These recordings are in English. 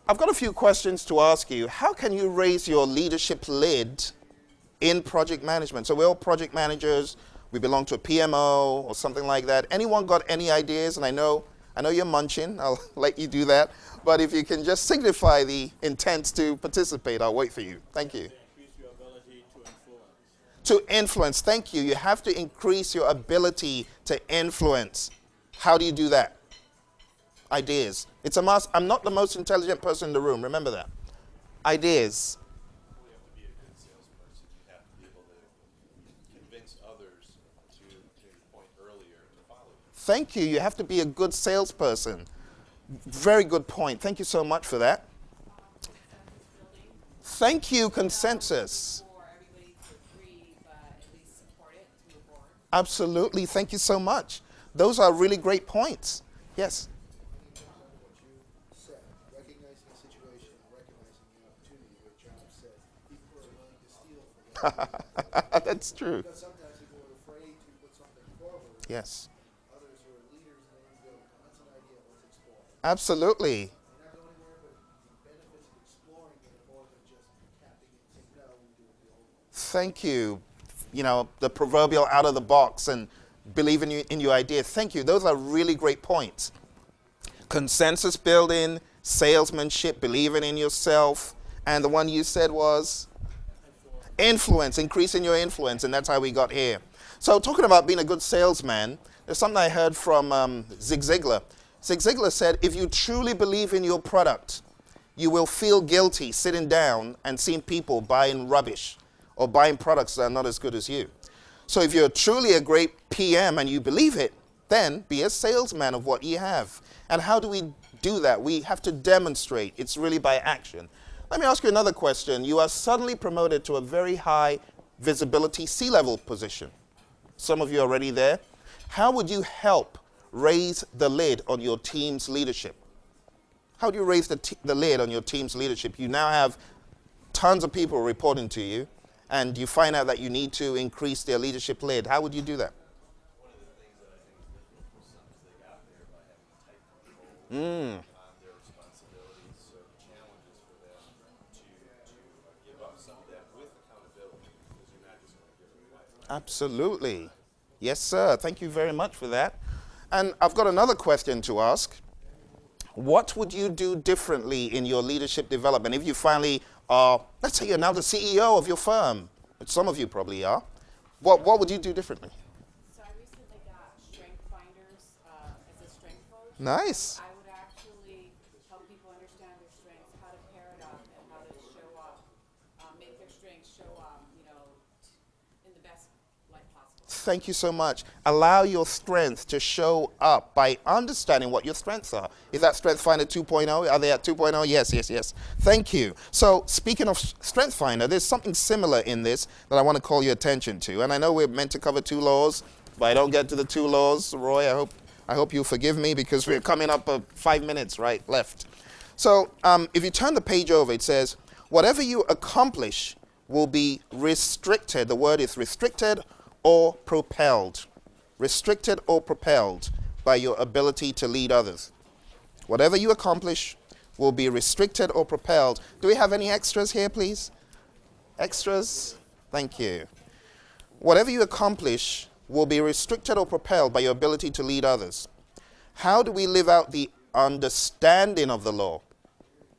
I've got a few questions to ask you. How can you raise your leadership lid in project management? So we're all project managers. We belong to a PMO or something like that. Anyone got any ideas? And I know you're munching. I'll let you do that. But if you can just signify the intent to participate, I'll wait for you. Thank you. Increase your ability to influence. To influence. Thank you. You have to increase your ability to influence. How do you do that? Ideas. It's a must. I'm not the most intelligent person in the room. Remember that. Ideas. You have to be a good salesperson. You have to be able to convince others to your point earlier to follow you. Thank you. You have to be a good salesperson. Very good point. Thank you so much for that. Thank you, consensus. Absolutely. Thank you so much. Those are really great points. Yes. That's true. Because sometimes people are afraid to put something forward. Yes. Others who are leaders and they go, that's an idea, let's explore. Absolutely. You're not going anywhere, but the benefits of exploring it are more than just tapping it and saying, no, we do it the old way. Thank you. You know, the proverbial out of the box and believe in your idea. Thank you. Those are really great points. Consensus building, salesmanship, believing in yourself, and the one you said was? Influence, increasing your influence, and that's how we got here. So talking about being a good salesman, there's something I heard from Zig Ziglar. Zig Ziglar said, if you truly believe in your product, you will feel guilty sitting down and seeing people buying rubbish or buying products that are not as good as you. So if you're truly a great PM and you believe it, then be a salesman of what you have. And how do we do that? We have to demonstrate. It's really by action. Let me ask you another question. You are suddenly promoted to a very high visibility C-level position. Some of you are already there. How would you help raise the lid on your team's leadership? How do you raise the lid on your team's leadership? You now have tons of people reporting to you, and you find out that you need to increase their leadership lid. How would you do that? One of the things that I think is difficult for some is they got there by having tight control on their responsibilities. So the challenge is for them to give up some of that with accountability, because you're not just going to give it away. Absolutely. Yes, sir. Thank you very much for that. And I've got another question to ask. What would you do differently in your leadership development if you finally are, let's say you're now the CEO of your firm, which some of you probably are. What would you do differently? So I recently got Strength Finders as a strength coach. Nice. I would actually help people understand their strengths, how to pair it up, and how to show up, make their strengths show up, in the best light possible. Thank you so much. Allow your strength to show up by understanding what your strengths are. Is that Strength Finder 2.0? Are they at 2.0? Yes, yes, yes. Thank you. So speaking of Strength Finder, there's something similar in this that I want to call your attention to. And I know we're meant to cover 2 laws, but I don't get to the 2 laws. Roy, I hope you'll forgive me because we're coming up 5 minutes left. So if you turn the page over, it says, whatever you accomplish will be restricted. The word is restricted or propelled. Restricted or propelled by your ability to lead others. Whatever you accomplish will be restricted or propelled. Do we have any extras here, please? Extras? Thank you. Whatever you accomplish will be restricted or propelled by your ability to lead others. How do we live out the understanding of the law?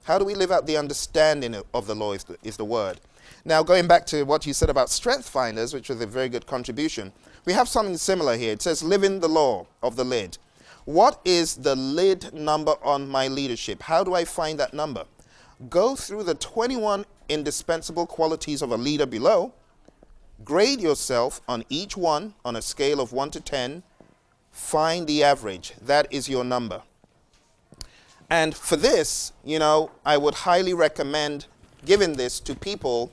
How do we live out the understanding of the law is the word. Now, going back to what you said about Strength Finders, which was a very good contribution, we have something similar here. It says, live in the law of the lid. What is the lid number on my leadership? How do I find that number? Go through the 21 indispensable qualities of a leader below. Grade yourself on each one on a scale of 1 to 10. Find the average. That is your number. And for this, I would highly recommend giving this to people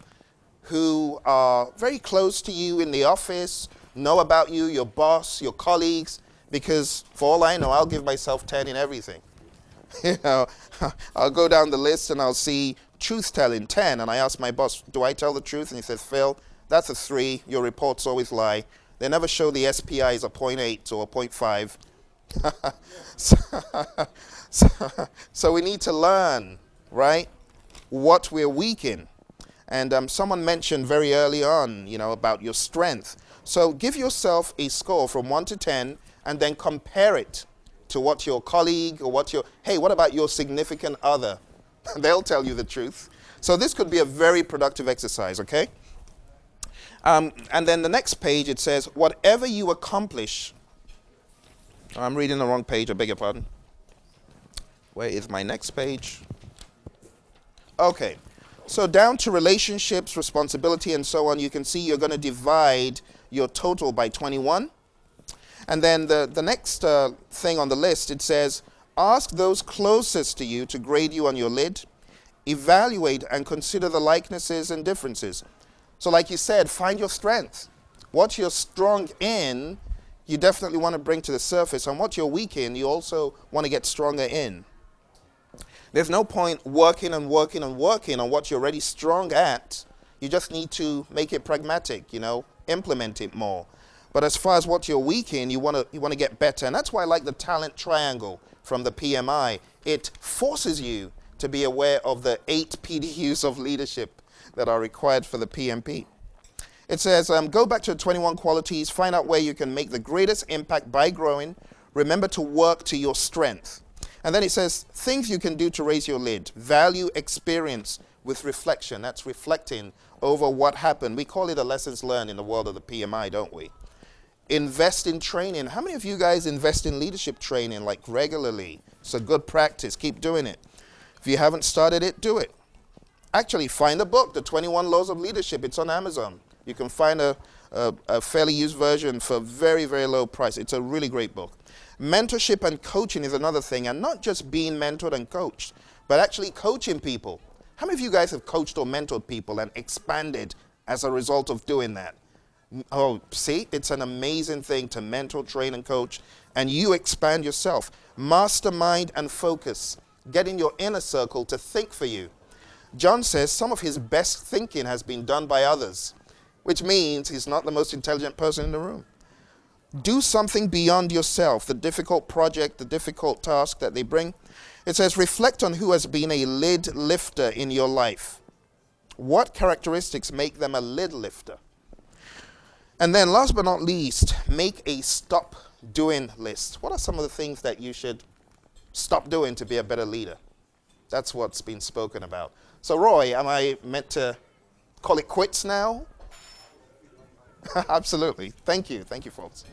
who are very close to you in the office, know about you, your boss, your colleagues, because for all I know, I'll give myself 10 in everything. I'll go down the list and I'll see truth-telling 10, and I ask my boss, do I tell the truth? And he says, Phil, that's a 3. Your reports always lie. They never show the SPI as a 0.8 or a 0.5. So we need to learn right? What we're weak in. And someone mentioned very early on, about your strength. So give yourself a score from 1 to 10 and then compare it to what your colleague or what about your significant other? They'll tell you the truth. So this could be a very productive exercise, okay? And then the next page, it says, whatever you accomplish. I'm reading the wrong page, I beg your pardon. Where is my next page? Okay. So down to relationships, responsibility, and so on, you can see you're going to divide your total by 21. And then the next thing on the list, it says, ask those closest to you to grade you on your lid. Evaluate and consider the likenesses and differences. So like you said, find your strength. What you're strong in, you definitely want to bring to the surface. And what you're weak in, you also want to get stronger in. There's no point working and working and working on what you're already strong at. You just need to make it pragmatic, implement it more. But as far as what you're weak in, you want to get better. And that's why I like the talent triangle from the PMI. It forces you to be aware of the 8 PDUs of leadership that are required for the PMP. It says, go back to the 21 qualities, find out where you can make the greatest impact by growing. Remember to work to your strength. And then it says, things you can do to raise your lid. Value experience with reflection. That's reflecting over what happened. We call it a lessons learned in the world of the PMI, don't we? Invest in training. How many of you guys invest in leadership training like regularly? It's a good practice. Keep doing it. If you haven't started it, do it. Actually, find a book, The 21 Laws of Leadership. It's on Amazon. You can find a fairly used version for a very, very low price. It's a really great book. Mentorship and coaching is another thing, and not just being mentored and coached, but actually coaching people. How many of you guys have coached or mentored people and expanded as a result of doing that? Oh, see, it's an amazing thing to mentor, train, and coach, and you expand yourself. Mastermind and focus. Get in your inner circle to think for you. John says some of his best thinking has been done by others, which means he's not the most intelligent person in the room. Do something beyond yourself, the difficult project, the difficult task that they bring. It says, reflect on who has been a lid lifter in your life. What characteristics make them a lid lifter? And then last but not least, make a stop doing list. What are some of the things that you should stop doing to be a better leader? That's what's been spoken about. So Roy, am I meant to call it quits now? Absolutely. Thank you. Thank you, folks.